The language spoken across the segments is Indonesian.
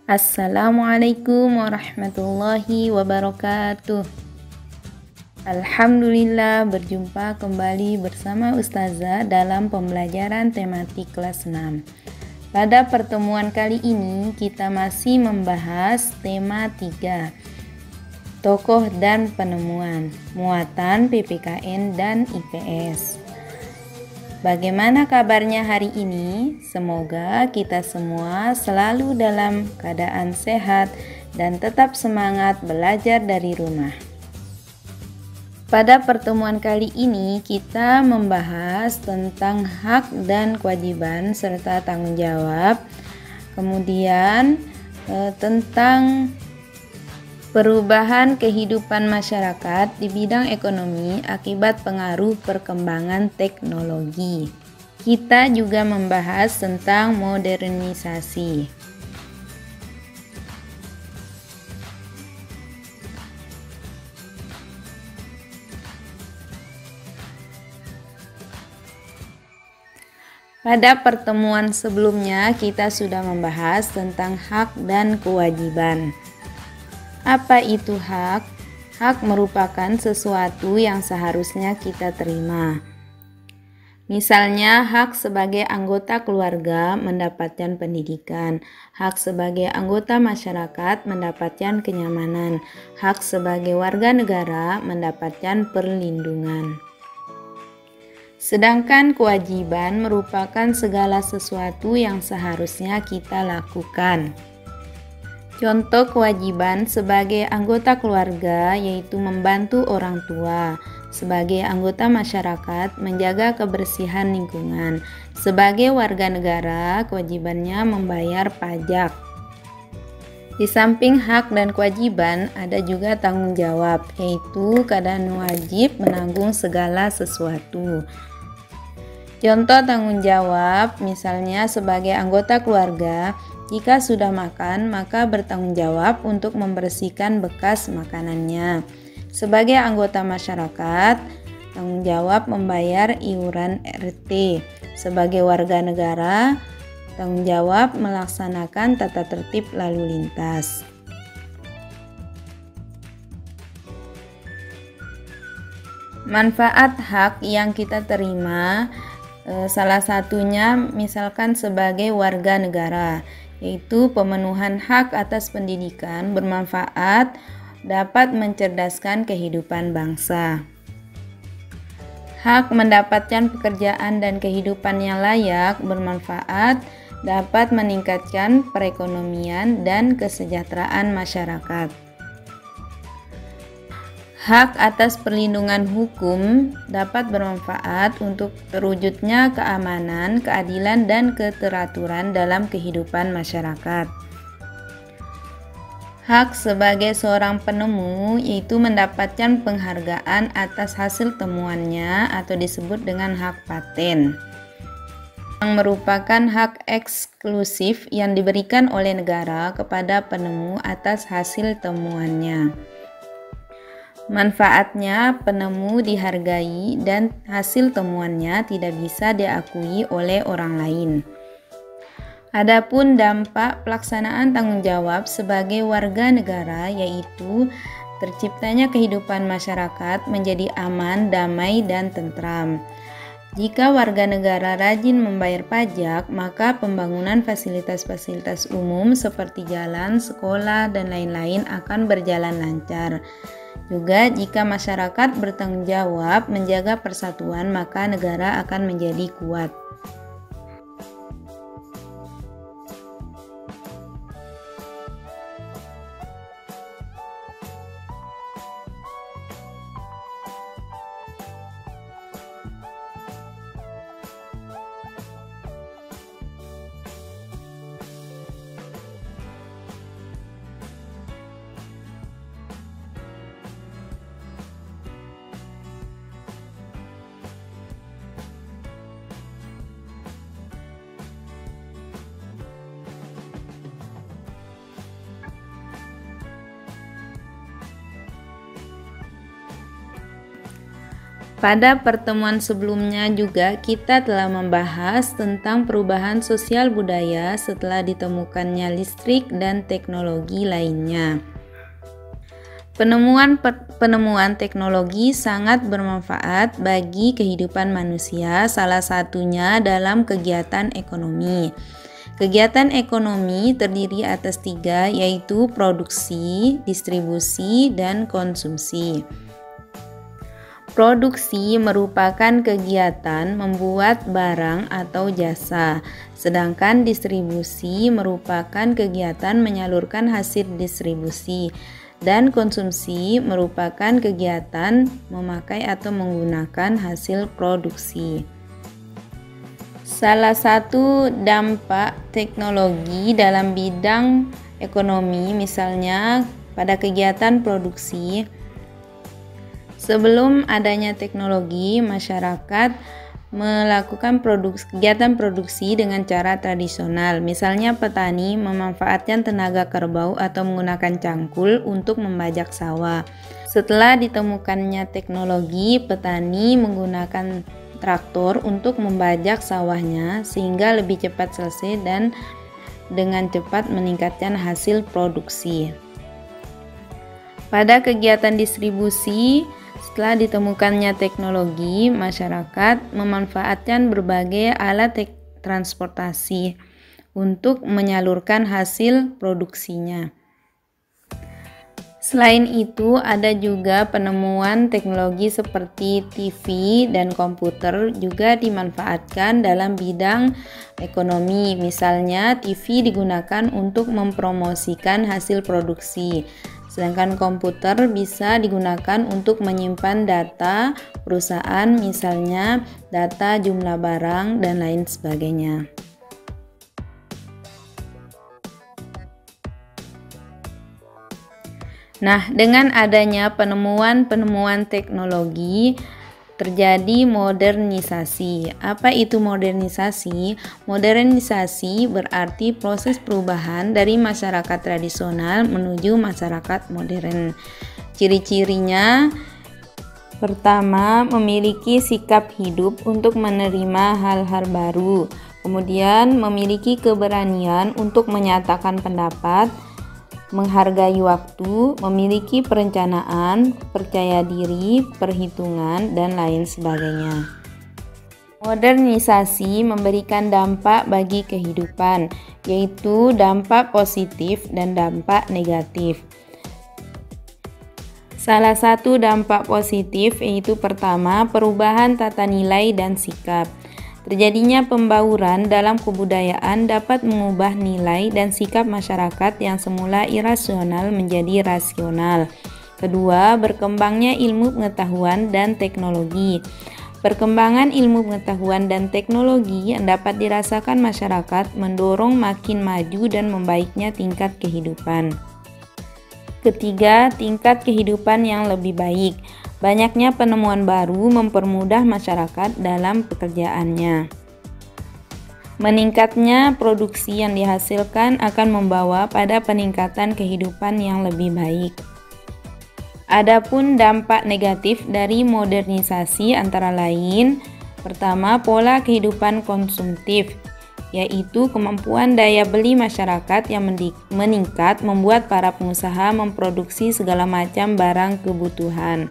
Assalamualaikum warahmatullahi wabarakatuh. Alhamdulillah, berjumpa kembali bersama Ustazah dalam pembelajaran tematik kelas 6. Pada pertemuan kali ini kita masih membahas tema 3, tokoh dan penemuan, muatan PPKN dan IPS. Bagaimana kabarnya hari ini? Semoga kita semua selalu dalam keadaan sehat dan tetap semangat belajar dari rumah. Pada pertemuan kali ini kita membahas tentang hak dan kewajiban serta tanggung jawab. Kemudian tentang perubahan kehidupan masyarakat di bidang ekonomi akibat pengaruh perkembangan teknologi. Kita juga membahas tentang modernisasi. Pada pertemuan sebelumnya kita sudah membahas tentang hak dan kewajiban. Apa itu hak? Hak merupakan sesuatu yang seharusnya kita terima. Misalnya, hak sebagai anggota keluarga mendapatkan pendidikan, hak sebagai anggota masyarakat mendapatkan kenyamanan, hak sebagai warga negara mendapatkan perlindungan. Sedangkan kewajiban merupakan segala sesuatu yang seharusnya kita lakukan. Contoh kewajiban sebagai anggota keluarga yaitu membantu orang tua, sebagai anggota masyarakat menjaga kebersihan lingkungan, sebagai warga negara kewajibannya membayar pajak. Di samping hak dan kewajiban ada juga tanggung jawab, yaitu keadaan wajib menanggung segala sesuatu. Contoh tanggung jawab misalnya sebagai anggota keluarga, jika sudah makan, maka bertanggung jawab untuk membersihkan bekas makanannya. Sebagai anggota masyarakat, tanggung jawab membayar iuran RT. Sebagai warga negara, tanggung jawab melaksanakan tata tertib lalu lintas. Manfaat hak yang kita terima, salah satunya misalkan sebagai warga negara, yaitu pemenuhan hak atas pendidikan bermanfaat dapat mencerdaskan kehidupan bangsa. Hak mendapatkan pekerjaan dan kehidupan yang layak bermanfaat dapat meningkatkan perekonomian dan kesejahteraan masyarakat. Hak atas perlindungan hukum dapat bermanfaat untuk terwujudnya keamanan, keadilan, dan keteraturan dalam kehidupan masyarakat. Hak sebagai seorang penemu yaitu mendapatkan penghargaan atas hasil temuannya atau disebut dengan hak paten, yang merupakan hak eksklusif yang diberikan oleh negara kepada penemu atas hasil temuannya. Manfaatnya, penemu dihargai dan hasil temuannya tidak bisa diakui oleh orang lain. Adapun dampak pelaksanaan tanggung jawab sebagai warga negara yaitu terciptanya kehidupan masyarakat menjadi aman, damai, dan tentram. Jika warga negara rajin membayar pajak, maka pembangunan fasilitas-fasilitas umum seperti jalan, sekolah, dan lain-lain akan berjalan lancar. Juga jika masyarakat bertanggung jawab menjaga persatuan, maka negara akan menjadi kuat. Pada pertemuan sebelumnya juga kita telah membahas tentang perubahan sosial budaya setelah ditemukannya listrik dan teknologi lainnya. Penemuan teknologi sangat bermanfaat bagi kehidupan manusia, salah satunya dalam kegiatan ekonomi. Kegiatan ekonomi terdiri atas 3, yaitu produksi, distribusi, dan konsumsi. Produksi merupakan kegiatan membuat barang atau jasa, sedangkan distribusi merupakan kegiatan menyalurkan hasil distribusi, dan konsumsi merupakan kegiatan memakai atau menggunakan hasil produksi. Salah satu dampak teknologi dalam bidang ekonomi, misalnya pada kegiatan produksi, sebelum adanya teknologi, masyarakat melakukan kegiatan produksi dengan cara tradisional. Misalnya petani memanfaatkan tenaga kerbau atau menggunakan cangkul untuk membajak sawah. Setelah ditemukannya teknologi, petani menggunakan traktor untuk membajak sawahnya sehingga lebih cepat selesai dan dengan cepat meningkatkan hasil produksi. Pada kegiatan distribusi, setelah ditemukannya teknologi, masyarakat memanfaatkan berbagai alat transportasi untuk menyalurkan hasil produksinya. Selain itu, ada juga penemuan teknologi seperti TV dan komputer juga dimanfaatkan dalam bidang ekonomi. Misalnya, TV digunakan untuk mempromosikan hasil produksi, sedangkan komputer bisa digunakan untuk menyimpan data perusahaan, misalnya data jumlah barang dan lain sebagainya. Nah, dengan adanya penemuan teknologi, terjadi modernisasi. Apa itu modernisasi? Modernisasi berarti proses perubahan dari masyarakat tradisional menuju masyarakat modern. Ciri-cirinya, pertama, memiliki sikap hidup untuk menerima hal-hal baru. Kemudian, memiliki keberanian untuk menyatakan pendapat, menghargai waktu, memiliki perencanaan, percaya diri, perhitungan, dan lain sebagainya. Modernisasi memberikan dampak bagi kehidupan, yaitu dampak positif dan dampak negatif. Salah satu dampak positif yaitu pertama, perubahan tata nilai dan sikap. Terjadinya pembauran dalam kebudayaan dapat mengubah nilai dan sikap masyarakat yang semula irasional menjadi rasional. Kedua, berkembangnya ilmu pengetahuan dan teknologi. Perkembangan ilmu pengetahuan dan teknologi yang dapat dirasakan masyarakat mendorong makin maju dan membaiknya tingkat kehidupan. Ketiga, tingkat kehidupan yang lebih baik. Banyaknya penemuan baru mempermudah masyarakat dalam pekerjaannya. Meningkatnya produksi yang dihasilkan akan membawa pada peningkatan kehidupan yang lebih baik. Adapun dampak negatif dari modernisasi antara lain, pertama, pola kehidupan konsumtif, yaitu kemampuan daya beli masyarakat yang meningkat membuat para pengusaha memproduksi segala macam barang kebutuhan.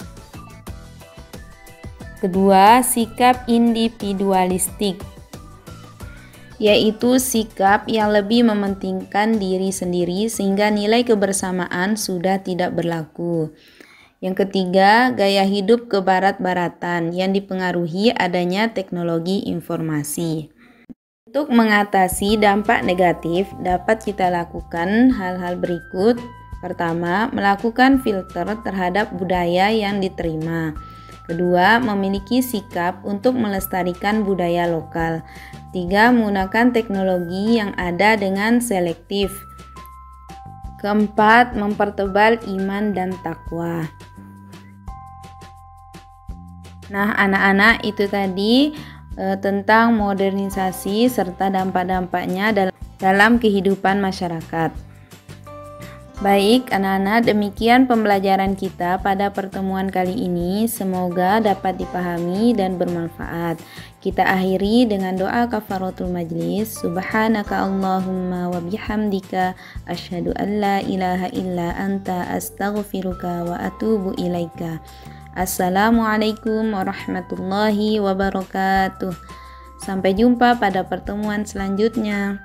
Kedua, sikap individualistik, yaitu sikap yang lebih mementingkan diri sendiri sehingga nilai kebersamaan sudah tidak berlaku. Yang ketiga, gaya hidup kebarat-baratan yang dipengaruhi adanya teknologi informasi. Untuk mengatasi dampak negatif, dapat kita lakukan hal-hal berikut. Pertama, melakukan filter terhadap budaya yang diterima. Kedua, memiliki sikap untuk melestarikan budaya lokal. Tiga, menggunakan teknologi yang ada dengan selektif. Keempat, mempertebal iman dan takwa. Nah, anak-anak, itu tadi tentang modernisasi serta dampak-dampaknya dalam kehidupan masyarakat. Baik, anak-anak, demikian pembelajaran kita pada pertemuan kali ini. Semoga dapat dipahami dan bermanfaat. Kita akhiri dengan doa kafaratul majlis. Subhanaka Allahumma wa bihamdika asyhadu an la ilaha illa anta astaghfiruka wa atubu ilaika. Assalamualaikum warahmatullahi wabarakatuh. Sampai jumpa pada pertemuan selanjutnya.